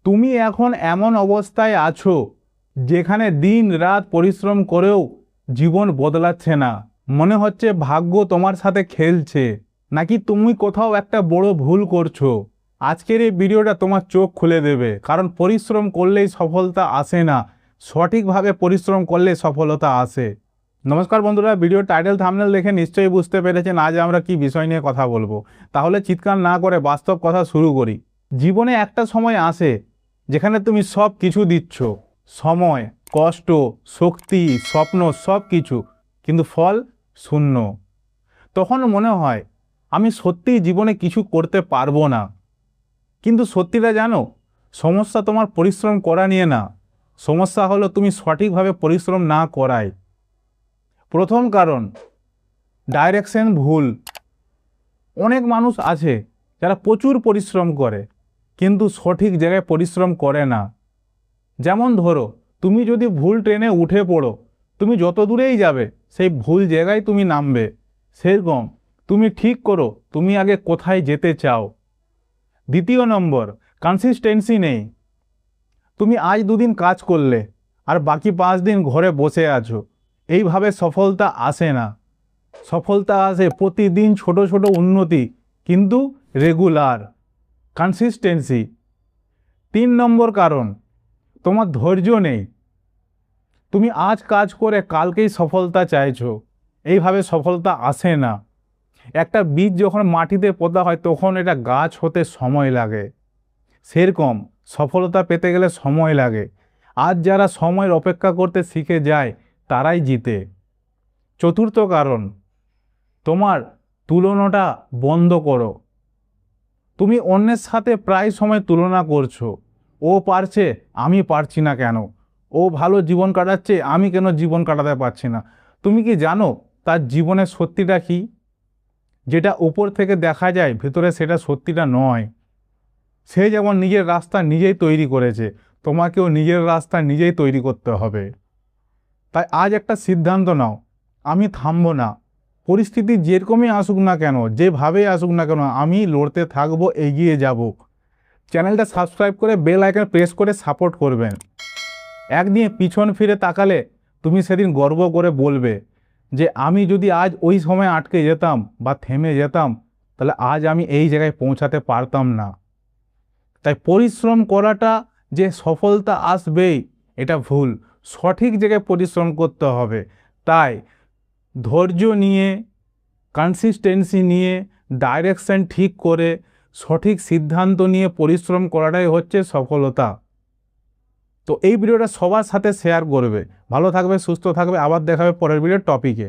তুমি এখন এমন অবস্থায় আছো যেখানে দিন রাত পরিশ্রম করেও জীবন বদলাচ্ছে না। মনে হচ্ছে ভাগ্য তোমার সাথে খেলছে, নাকি তুমি কোথাও একটা বড় ভুল করছো। আজকের এই ভিডিওটা তোমার চোখ খুলে দেবে, কারণ পরিশ্রম করলেই সফলতা আসে না, সঠিকভাবে পরিশ্রম করলে সফলতা আসে। নমস্কার বন্ধুরা, ভিডিও টাইটেল থাম্বনেল দেখে নিশ্চয়ই বুঝতে পেরেছেন আজ আমরা কি বিষয় নিয়ে কথা বলবো। তাহলে চিৎকার না করে বাস্তব কথা শুরু করি। জীবনে একটা সময় আসে যেখানে তুমি সব কিছু দিচ্ছ, সময়, কষ্ট, শক্তি, স্বপ্ন, সব কিছু, কিন্তু ফল শূন্য। তখন মনে হয় আমি সত্যিই জীবনে কিছু করতে পারবো না। কিন্তু সত্যিটা জানো, সমস্যা তোমার পরিশ্রম করা নিয়ে না, সমস্যা হলো তুমি সঠিকভাবে পরিশ্রম না করাই। প্রথম কারণ, ডাইরেকশন ভুল। অনেক মানুষ আছে যারা প্রচুর পরিশ্রম করে কিন্তু সঠিক জায়গায় পরিশ্রম করে না। যেমন ধরো, তুমি যদি ভুল ট্রেনে উঠে পড়ো, তুমি যত দূরেই যাবে সেই ভুল জায়গায় তুমি নামবে। সেরকম তুমি ঠিক করো তুমি আগে কোথায় যেতে চাও। দ্বিতীয় নম্বর, কনসিস্টেন্সি নেই। তুমি আজ দুদিন কাজ করলে আর বাকি 5 দিন ঘরে বসে আছো, এইভাবে সফলতা আসে না। সফলতা আসে প্রতিদিন ছোট ছোট উন্নতি, কিন্তু রেগুলার, কনসিস্টেন্সি। 3 নম্বর কারণ, তোমার ধৈর্য নেই। তুমি আজ কাজ করে কালকেই সফলতা চাইছো, এইভাবে সফলতা আসে না। একটা বীজ যখন মাটিতে পোঁতা হয় তখন এটা গাছ হতে সময় লাগে। সেরকম সফলতা পেতে গেলে সময় লাগে। আজ যারা সময়ের অপেক্ষা করতে শিখে যায় তারাই জিতে। চতুর্থ কারণ, তোমার তুলনাটা বন্ধ করো। তুমি অন্যের সাথে প্রায় সময় তুলনা করছো। ও পারছে, আমি পারছি না কেন? ও ভালো জীবন কাটাচ্ছে, আমি কেন জীবন কাটাতে পারছি না? তুমি কি জানো তার জীবনের সত্যিটা কি? যেটা উপর থেকে দেখা যায় ভেতরে সেটা সত্যিটা নয়। সে যেমন নিজের রাস্তা নিজেই তৈরি করেছে, তোমাকেও নিজের রাস্তা নিজেই তৈরি করতে হবে। তাই আজ একটা সিদ্ধান্ত নাও, আমি থামবো না। পরিস্থিতি যেরকমই আসুক না কেন, যেভাবেই আসুক না কেন, আমি লড়তে থাকবো, এগিয়ে যাব। চ্যানেলটা সাবস্ক্রাইব করে বেল আইকন প্রেস করে সাপোর্ট করবেন। একদিন পিছন ফিরে তাকালে তুমি সেদিন গর্ব করে বলবে যে আমি যদি আজ ওই সময় আটকে যেতাম বা থেমে যেতাম, তাহলে আজ আমি এই জায়গায় পৌঁছাতে পারতাম না। তাই পরিশ্রম করাটা যে সফলতা আসবেই এটা ভুল, সঠিক জায়গায় পরিশ্রম করতে হবে। তাই ধৈর্য নিয়ে, কনসিস্টেন্সি নিয়ে, ডাইরেকশন ঠিক করে, সঠিক সিদ্ধান্ত নিয়ে পরিশ্রম করাটাই হচ্ছে সফলতা। তো এই ভিডিওটা সবার সাথে শেয়ার করবে। ভালো থাকবে, সুস্থ থাকবে, আবার দেখাবে পরের ভিডিওর টপিকে।